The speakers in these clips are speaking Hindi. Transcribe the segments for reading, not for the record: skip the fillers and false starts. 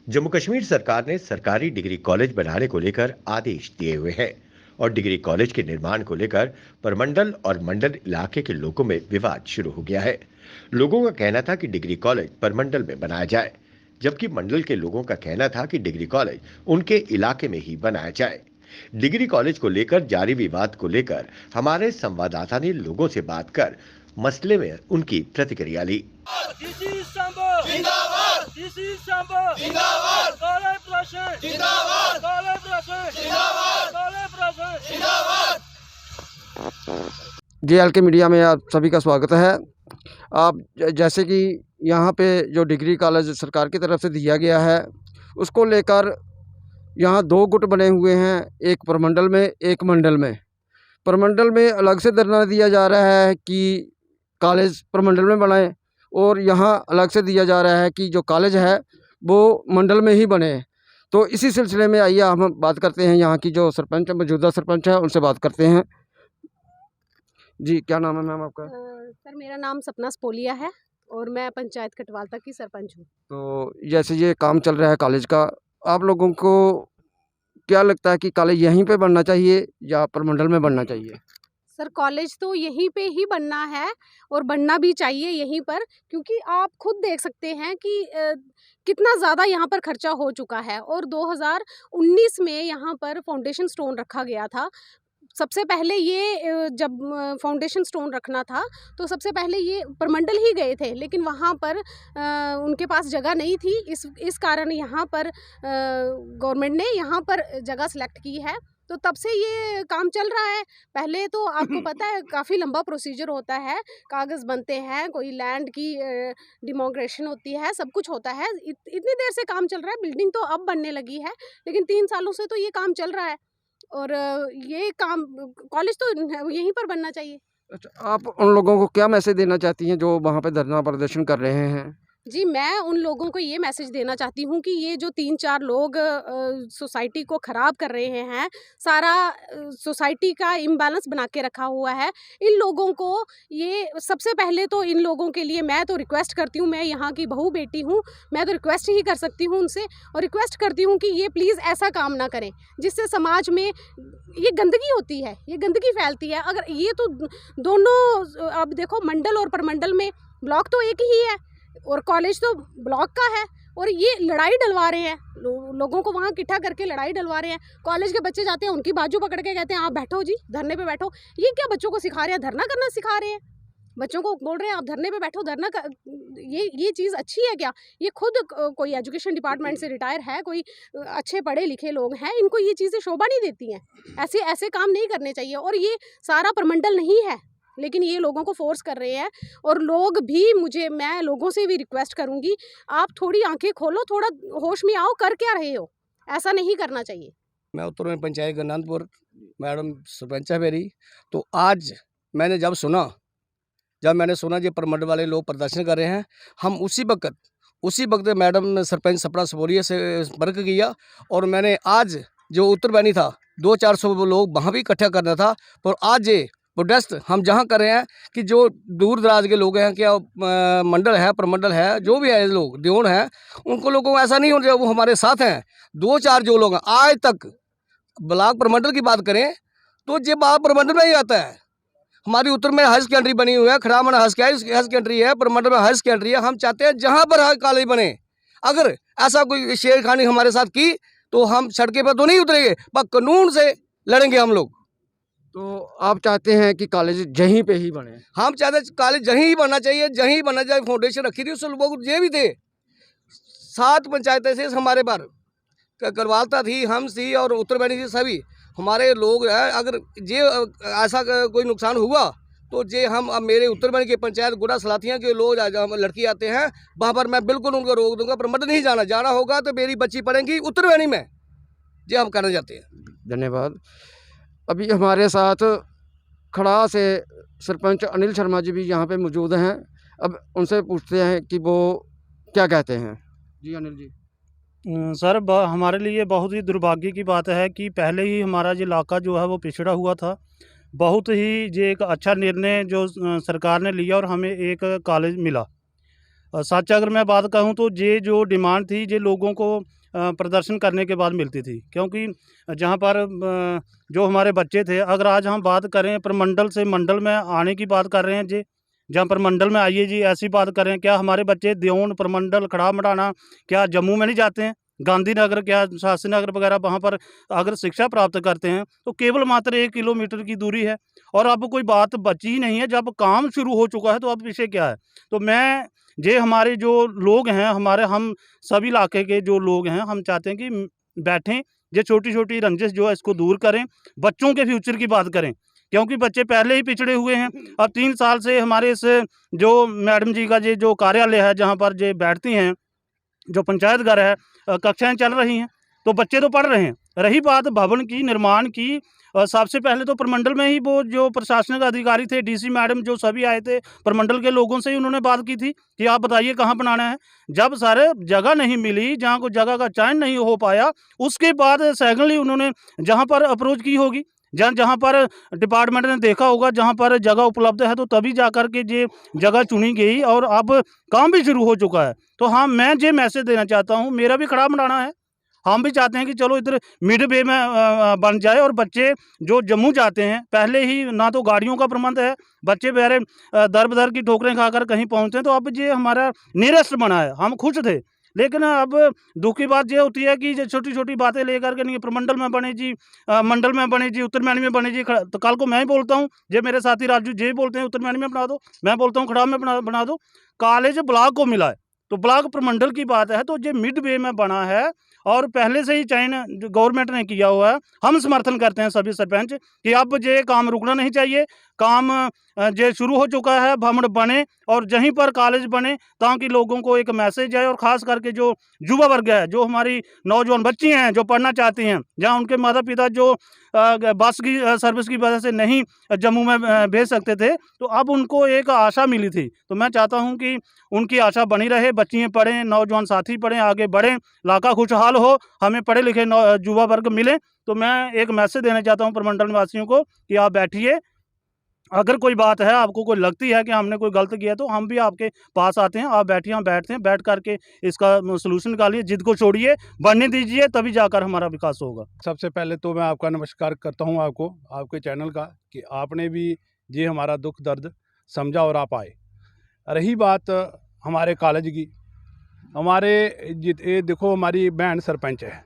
जम्मू कश्मीर सरकार ने सरकारी डिग्री कॉलेज बनाने को लेकर आदेश दिए हुए हैं और डिग्री कॉलेज के निर्माण को लेकर परमंडल और मंडल इलाके के लोगों में विवाद शुरू हो गया है। लोगों का कहना था कि डिग्री कॉलेज परमंडल में बनाया जाए, जबकि मंडल के लोगों का कहना था कि डिग्री कॉलेज उनके इलाके में ही बनाया जाए। डिग्री कॉलेज को लेकर जारी विवाद को लेकर हमारे संवाददाता ने लोगों से बात कर मसले में उनकी प्रतिक्रिया ली। JLK मीडिया में आप सभी का स्वागत है। आप जैसे कि यहाँ पे जो डिग्री कॉलेज सरकार की तरफ से दिया गया है, उसको लेकर यहाँ दो गुट बने हुए हैं, एक प्रमंडल में एक मंडल में। प्रमंडल में अलग से धरना दिया जा रहा है कि कॉलेज प्रमंडल में बनाए, और यहाँ अलग से दिया जा रहा है कि जो कॉलेज है वो मंडल में ही बने। तो इसी सिलसिले में आइए हम बात करते हैं, यहाँ की जो सरपंच मौजूदा सरपंच है उनसे बात करते हैं। जी, क्या नाम है मैम आपका? सर, मेरा नाम सपना स्पोलिया है और मैं पंचायत कटवालता की सरपंच हूँ। तो जैसे ये काम चल रहा है कॉलेज का, आप लोगों को क्या लगता है कि कॉलेज यहीं पे बनना चाहिए या प्रमंडल में बनना चाहिए? सर, कॉलेज तो यहीं पे ही बनना है और बनना भी चाहिए यहीं पर, क्योंकि आप खुद देख सकते हैं कि कितना ज़्यादा यहाँ पर खर्चा हो चुका है। और 2019 में यहाँ पर फाउंडेशन स्टोन रखा गया था। सबसे पहले ये जब फाउंडेशन स्टोन रखना था तो सबसे पहले ये प्रमंडल ही गए थे, लेकिन वहाँ पर उनके पास जगह नहीं थी। इस कारण यहाँ पर गवर्नमेंट ने यहाँ पर जगह सेलेक्ट की है। तो तब से ये काम चल रहा है। पहले तो आपको पता है काफ़ी लंबा प्रोसीजर होता है, कागज़ बनते हैं, कोई लैंड की डिमोग्रेशन होती है, सब कुछ होता है। इतनी देर से काम चल रहा है। बिल्डिंग तो अब बनने लगी है, लेकिन 3 सालों से तो ये काम चल रहा है और ये काम कॉलेज तो यहीं पर बनना चाहिए। अच्छा, आप उन लोगों को क्या मैसेज देना चाहती हैं जो वहाँ पे धरना प्रदर्शन कर रहे हैं? जी, मैं उन लोगों को ये मैसेज देना चाहती हूँ कि ये जो 3-4 लोग सोसाइटी को ख़राब कर रहे हैं, सारा सोसाइटी का इम्बैलेंस बना के रखा हुआ है, इन लोगों को ये सबसे पहले तो इन लोगों के लिए मैं तो रिक्वेस्ट करती हूँ, मैं यहाँ की बहू बेटी हूँ, मैं तो रिक्वेस्ट ही कर सकती हूँ उनसे और रिक्वेस्ट करती हूँ कि ये प्लीज़ ऐसा काम ना करें, जिससे समाज में ये गंदगी होती है, ये गंदगी फैलती है। अगर ये तो दोनों अब देखो, मंडल और प्रमंडल में ब्लॉक तो एक ही है और कॉलेज तो ब्लॉक का है, और ये लड़ाई डलवा रहे हैं, लोगों को वहाँ इकट्ठा करके लड़ाई डलवा रहे हैं। कॉलेज के बच्चे जाते हैं, उनकी बाजू पकड़ के कहते हैं आप बैठो जी, धरने पे बैठो। ये क्या बच्चों को सिखा रहे हैं? धरना करना सिखा रहे हैं बच्चों को, बोल रहे हैं आप धरने पे बैठो, धरना कर। ये चीज़ अच्छी है क्या? ये खुद कोई एजुकेशन डिपार्टमेंट से रिटायर है, कोई अच्छे पढ़े लिखे लोग हैं, इनको ये चीज़ें शोभा नहीं देती हैं। ऐसे ऐसे काम नहीं करने चाहिए। और ये सारा प्रमंडल नहीं है, लेकिन ये लोगों को फोर्स कर रहे हैं। और लोग भी मैं लोगों से भी रिक्वेस्ट करूंगी, आप थोड़ी आंखें खोलो, थोड़ा होश में आओ, कर क्या रहे हो? ऐसा नहीं करना चाहिए। मैं उत्तर में पंचायत गन्नानपुर, मैडम सरपंच है मेरी। तो आज जब मैंने सुना ये प्रमंडल वाले लोग प्रदर्शन कर रहे हैं, हम उसी वक्त मैडम सरपंच सपना स्पोलिया से संपर्क किया और मैंने आज जो उत्तर बनी था 200-400 लोग वहाँ भी इकट्ठा करना था। पर आज ये प्रोटेस्ट हम जहाँ कर रहे हैं कि जो दूर दराज के लोग हैं, क्या मंडल है, प्रमंडल है, जो भी है लोग देवन है, उनको लोगों को ऐसा नहीं होना चाहिए। वो हमारे साथ हैं। 2-4 जो लोग हैं, आज तक ब्लॉक प्रमंडल की बात करें तो ये बात प्रमंडल में ही आता है। हमारी उत्तर में हाई सेकेंडरी बनी हुई है, खड़ाम में हाई सेकेंडरी है, प्रमंडल में हाई सेकेंडरी है। हम चाहते हैं जहाँ पर कॉलेज बने, अगर ऐसा कोई शेरखानी हमारे साथ की तो हम सड़कें पर तो नहीं उतरेंगे, पर कानून से लड़ेंगे हम लोग। तो आप चाहते हैं कि कॉलेज यहीं पे ही बने? हम चाहते हैं कॉलेज यहीं ही बनना चाहिए, जहीं बनना चाहिए। फाउंडेशन रखी थी, उस लोग ये भी थे, 7 पंचायतें से हमारे पर करवालता थी, हम थी और उत्तर बनी थी, सभी हमारे लोग हैं। अगर ये ऐसा कोई नुकसान हुआ तो ये हम अब मेरे उत्तर बनी की पंचायत गुड़ा सलाथियाँ के लोग लड़की आते हैं, वहाँ पर मैं बिल्कुल उनको रोक दूंगा। प्रमंडल नहीं जाना होगा तो मेरी बच्ची पढ़ेंगी उत्तर बनी में, ये हम करना चाहते हैं। धन्यवाद। अभी हमारे साथ खड़ा से सरपंच अनिल शर्मा जी भी यहाँ पे मौजूद हैं। अब उनसे पूछते हैं कि वो क्या कहते हैं। जी अनिल जी। सर, हमारे लिए बहुत ही दुर्भाग्य की बात है कि पहले ही हमारा जो इलाका जो है वो पिछड़ा हुआ था। बहुत ही ये एक अच्छा निर्णय जो सरकार ने लिया और हमें एक कॉलेज मिला। सच अगर मैं बात कहूँ तो ये जो डिमांड थी ये लोगों को प्रदर्शन करने के बाद मिलती थी, क्योंकि जहाँ पर जो हमारे बच्चे थे, अगर आज हम बात करें प्रमंडल से मंडल में आने की बात कर रहे हैं जी, जहाँ पर मंडल में आइए जी, ऐसी बात करें, क्या हमारे बच्चे देऊन प्रमंडल खड़ा मढ़ाना क्या जम्मू में नहीं जाते हैं? गांधीनगर क्या शास्त्री नगर वगैरह वहाँ पर अगर शिक्षा प्राप्त करते हैं तो केवल मात्र 1 किलोमीटर की दूरी है। और अब कोई बात बची ही नहीं है, जब काम शुरू हो चुका है तो अब विषय क्या है? तो मैं ये हमारे जो लोग हैं, हम सभी इलाके के जो लोग हैं, हम चाहते हैं कि बैठें, ये छोटी-छोटी रंजिश जो है इसको दूर करें, बच्चों के फ्यूचर की बात करें, क्योंकि बच्चे पहले ही पिछड़े हुए हैं। अब 3 साल से हमारे इस जो मैडम जी का ये जो कार्यालय है, जहाँ पर ये बैठती हैं, जो पंचायत घर है, कक्षाएँ चल रही हैं, तो बच्चे तो पढ़ रहे हैं। रही बात भवन की, निर्माण की, सबसे पहले तो प्रमंडल में ही वो जो प्रशासनिक अधिकारी थे, डीसी मैडम जो सभी आए थे, प्रमंडल के लोगों से ही उन्होंने बात की थी कि आप बताइए कहाँ बनाना है। जब सारे जगह नहीं मिली, जहाँ को जगह का चयन नहीं हो पाया, उसके बाद सेकंडली उन्होंने जहाँ पर अप्रोच की होगी, जहाँ पर डिपार्टमेंट ने देखा होगा, जहाँ पर जगह उपलब्ध है, तो तभी जाकर के ये जगह चुनी गई और अब काम भी शुरू हो चुका है। तो हाँ, मैं ये मैसेज देना चाहता हूँ, मेरा भी खड़ा मढ़ाना है। हम भी चाहते हैं कि चलो इधर मिड वे में बन जाए, और बच्चे जो जम्मू जाते हैं, पहले ही ना तो गाड़ियों का प्रबंध है, बच्चे बेचारे दर-बदर की ठोकरें खाकर कहीं पहुँचते हैं, तो अब ये हमारा नियरेस्ट बना है, हम खुश थे। लेकिन अब दुःख की बात ये होती है कि ये छोटी-छोटी बातें लेकर के नहीं, प्रमंडल में बने जी, मंडल में बने जी, उत्तर मैनी में बने जी, तो कल को मैं ही बोलता हूँ, ये मेरे साथी राजू जी बोलते हैं उत्तर मैनी में बना दो, मैं बोलता हूँ खड़ा में बना दो। कॉलेज ब्लॉक को मिला है, तो ब्लॉक प्रमंडल की बात है, तो ये मिड वे में बना है और पहले से ही चयन जो गवर्नमेंट ने किया हुआ है। हम समर्थन करते हैं सभी सरपंच कि अब ये काम रुकना नहीं चाहिए, काम ये शुरू हो चुका है, भवन बने और जहीं पर कॉलेज बने, ताकि लोगों को एक मैसेज जाए, और ख़ास करके जो युवा वर्ग है, जो हमारी नौजवान बच्ची हैं, जो पढ़ना चाहती हैं, जहाँ उनके माता-पिता जो बस की सर्विस की वजह से नहीं जम्मू में भेज सकते थे, तो अब उनको एक आशा मिली थी। तो मैं चाहता हूँ कि उनकी आशा बनी रहे, बच्चियाँ पढ़ें, नौजवान साथी पढ़ें, आगे बढ़ें, इलाका खुशहाल हो, हमें पढ़े लिखे युवा वर्ग मिले। तो मैं एक मैसेज देना चाहता हूँ प्रमंडल निवासियों को कि आप बैठिए, अगर कोई बात है, आपको कोई लगती है कि हमने कोई गलत किया, तो हम भी आपके पास आते हैं, आप बैठिए, हम बैठते हैं, बैठ करके इसका सॉल्यूशन निकालिए, जिद को छोड़िए, बढ़ने दीजिए, तभी जाकर हमारा विकास होगा। सबसे पहले तो मैं आपका नमस्कार करता हूं आपको, आपके चैनल का, कि आपने भी ये हमारा दुख दर्द समझा और आप आए। रही बात हमारे कॉलेज की, ये देखो हमारी बहन सरपंच है,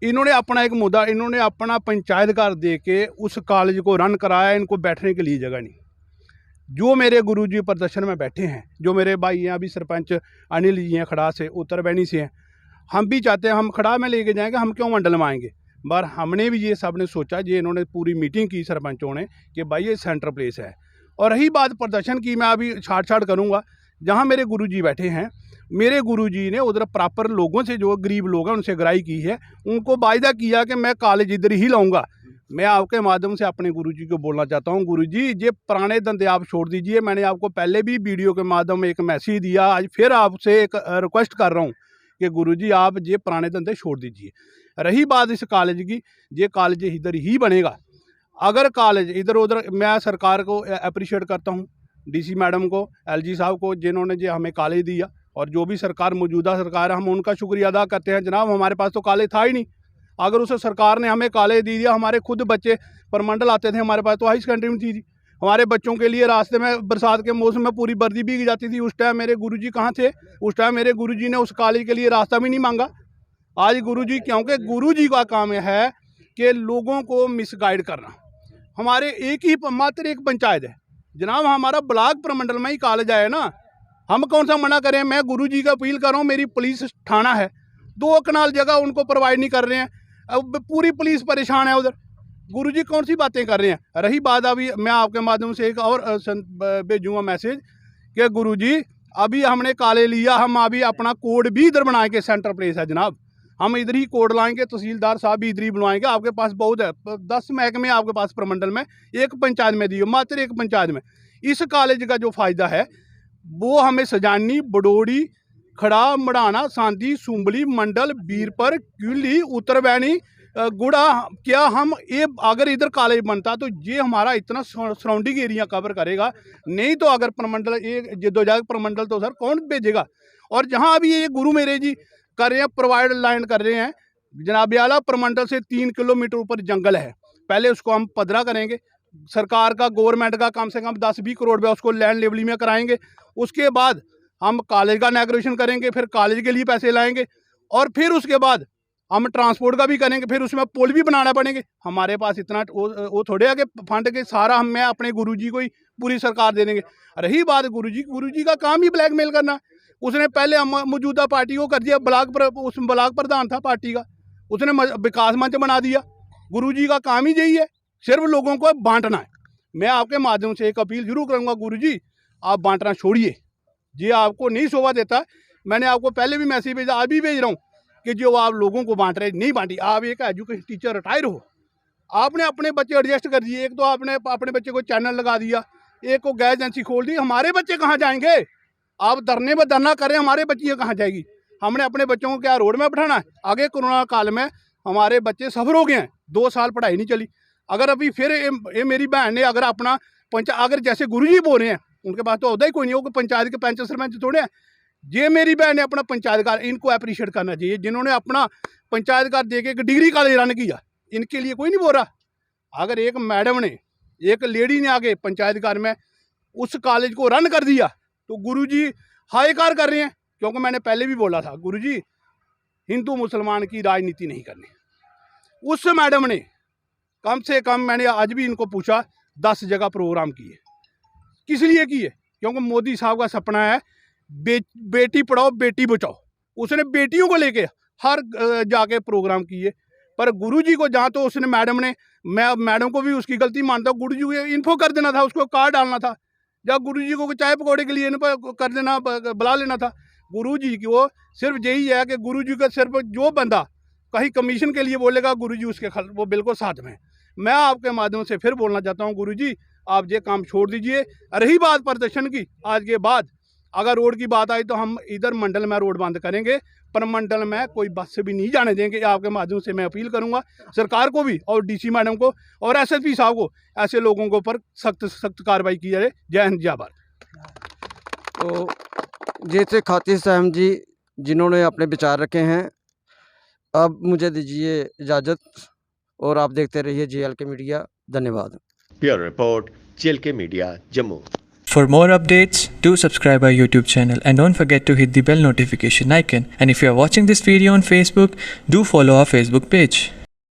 इन्होंने अपना एक मुद्दा, इन्होंने अपना पंचायत घर दे के उस कॉलेज को रन कराया, इनको बैठने के लिए जगह नहीं। जो मेरे गुरुजी प्रदर्शन में बैठे हैं, जो मेरे भाई हैं, अभी सरपंच अनिल जी हैं खड़ा से, उत्तर बैनी से हैं, हम भी चाहते हैं हम खड़ा में लेके जाएंगे, हम क्यों मंडल में आएंगे। पर हमने भी ये सब ने सोचा, ये इन्होंने पूरी मीटिंग की सरपंचों ने कि भाई ये सेंटर प्लेस है। और रही बात प्रदर्शन की, मैं अभी छाट करूँगा, जहाँ मेरे गुरुजी बैठे हैं, मेरे गुरुजी ने उधर प्रॉपर लोगों से, जो गरीब लोग हैं उनसे गराई की है, उनको वायदा किया कि मैं कॉलेज इधर ही लाऊंगा। मैं आपके माध्यम से अपने गुरुजी को बोलना चाहता हूं, गुरुजी ये पुराने धंधे आप छोड़ दीजिए। मैंने आपको पहले भी वीडियो के माध्यम में एक मैसेज दिया, आज फिर आपसे एक रिक्वेस्ट कर रहा हूं कि गुरुजी आप ये पुराने धंधे छोड़ दीजिए। रही बात इस कॉलेज की, ये कॉलेज इधर ही बनेगा। अगर कॉलेज इधर उधर, मैं सरकार को अप्रिशिएट करता हूँ, DC मैडम को, LG साहब को, जिन्होंने जो हमें कॉलेज दिया, और जो भी सरकार मौजूदा सरकार है, हम उनका शुक्रिया अदा करते हैं। जनाब हमारे पास तो कॉलेज था ही नहीं, अगर उस सरकार ने हमें कॉलेज दे दिया, हमारे खुद बच्चे परमंडल आते थे, हमारे पास तो हाई सेकेंडरी में थी। हमारे बच्चों के लिए रास्ते में बरसात के मौसम में पूरी वर्दी भीग जाती थी। उस टाइम मेरे गुरुजी कहाँ थे? उस टाइम मेरे गुरुजी ने उस कॉलेज के लिए रास्ता भी नहीं मांगा। आज गुरुजी, क्योंकि गुरुजी का काम है कि लोगों को मिसगाइड करना। हमारे मात्र एक पंचायत है जनाब, हमारा ब्लॉक प्रमंडल में ही कॉलेज आया ना, हम कौन सा मना करें। मैं गुरुजी का अपील कर रहा हूँ, मेरी पुलिस थाना है, 2 कनाल जगह उनको प्रोवाइड नहीं कर रहे हैं, अब पूरी पुलिस परेशान है उधर। गुरुजी कौन सी बातें कर रहे हैं। रही बात, अभी मैं आपके माध्यम से एक और भेजूँगा मैसेज कि गुरुजी अभी हमने कॉलेज लिया, हम अभी अपना कोड भी इधर बनाएंगे, सेंटर प्लेस है जनाब, हम इधर ही कोड लाएंगे, तहसीलदार साहब भी इधर ही बुलवाएंगे। आपके पास बहुत है, 10 महकमे आपके पास प्रमंडल में, एक पंचायत में दिए, मात्र एक पंचायत में। इस कॉलेज का जो फ़ायदा है वो हमें सजानी, बडोड़ी, खड़ा मढ़ाना, सांदी, सुंबली, मंडल, बीरपर, क्यूली, उत्तर बैनी, गुड़ा क्या हम ये अगर इधर कॉलेज बनता तो ये हमारा इतना सराउंडिंग एरिया कवर करेगा, नहीं तो अगर प्रमंडल ये जद्दोजहद प्रमंडल तो सर कौन भेजेगा। और जहाँ अभी ये गुरु मेरे जी कर रहे हैं, प्रोवाइड लाइन कर रहे हैं, जनाब आला प्रमंडल से 3 किलोमीटर ऊपर जंगल है, पहले उसको हम पधरा करेंगे, सरकार का गवर्नमेंट का कम से कम 10-20 करोड़ रुपया उसको लैंड लेवलिंग में कराएंगे, उसके बाद हम कॉलेज का इनॉग्रेशन करेंगे, फिर कॉलेज के लिए पैसे लाएंगे, और फिर उसके बाद हम ट्रांसपोर्ट का भी करेंगे, फिर उसमें पुल भी बनाना पड़ेंगे। हमारे पास इतना वो थोड़े है कि फंड के सारा हम मैं अपने गुरुजी को ही पूरी सरकार दे देंगे। रही बात गुरुजी का काम ही ब्लैकमेल करना। उसने पहले मौजूदा पार्टी को कर दिया, उस ब्लॉक प्रधान था पार्टी का, उसने विकास मंच बना दिया। गुरुजी का काम ही यही है, सिर्फ लोगों को बांटना है। मैं आपके माध्यम से एक अपील जरूर करूँगा, गुरुजी आप बांटना छोड़िए, ये आपको नहीं शोभा देता। मैंने आपको पहले भी मैसेज भेजा, आज भी भेज रहा हूँ कि जो आप लोगों को बांट रहे नहीं बांटी। आप एक एजुकेशन टीचर रिटायर हो, आपने अपने बच्चे एडजस्ट कर दिए, एक तो आपने अपने बच्चे को चैनल लगा दिया, एक को गैस एजेंसी खोल दी, हमारे बच्चे कहाँ जाएंगे? आप धरने में धरना करें, हमारे बच्चियाँ कहाँ जाएगी? हमने अपने बच्चों को क्या रोड में बैठाना है? आगे कोरोना काल में हमारे बच्चे सफ़र हो गए हैं, 2 साल पढ़ाई नहीं चली। अगर अभी फिर ये मेरी बहन ने अगर अपना अगर जैसे गुरुजी बोल रहे हैं, उनके पास तो होता ही कोई नहीं हो, पंचायत के पंच सरपंच थोड़े हैं। ये मेरी बहन ने अपना पंचायत घर, इनको अप्रिशिएट करना चाहिए, जिन्होंने अपना पंचायत घर दे के एक डिग्री कॉलेज रन किया। इनके लिए कोई नहीं बोल रहा। अगर एक मैडम ने, एक लेडी ने आगे पंचायत घर में उस कॉलेज को रन कर दिया, तो गुरुजी हाईकार कर रहे हैं। क्योंकि मैंने पहले भी बोला था, गुरुजी हिंदू मुसलमान की राजनीति नहीं करनी। उस मैडम ने कम से कम, मैंने आज भी इनको पूछा, 10 जगह प्रोग्राम किए। किस लिए किए? क्योंकि मोदी साहब का सपना है बेटी पढ़ाओ बेटी बचाओ। उसने बेटियों को लेके हर जाके प्रोग्राम किए, पर गुरुजी को जहाँ तो उसने मैं मैडम को भी उसकी गलती मानता हूँ, गुरुजी को इन्फो कर देना था, उसको कार्ड डालना था, जब गुरुजी को चाय पकौड़े के लिए कर देना, बुला लेना था। गुरुजी की वो सिर्फ यही है कि गुरुजी का सिर्फ जो बंदा कहीं कमीशन के लिए बोलेगा, गुरुजी उसके वो बिल्कुल साथ में। मैं आपके माध्यम से फिर बोलना चाहता हूँ, गुरुजी आप ये काम छोड़ दीजिए। रही बात प्रदर्शन की, आज के बाद अगर रोड की बात आई तो हम इधर मंडल में रोड बंद करेंगे, पर मंडल में कोई बस से भी नहीं जाने देंगे। आपके माध्यम से मैं अपील करूंगा सरकार को भी, और डीसी मैडम को और एसएसपी साहब को, ऐसे लोगों के ऊपर सख्त कार्रवाई की जाए। जय हिंद, जय भारत। तो ये थे खातिर साहब जी, जिन्होंने अपने विचार रखे हैं। अब मुझे दीजिए इजाज़त, और आप देखते रहिए JLK मीडिया। धन्यवाद। Bureau report, JLK media, Jammu. For more updates, do subscribe our YouTube channel and don't forget to hit the bell notification icon. And if you are watching this video on Facebook, do follow our Facebook page.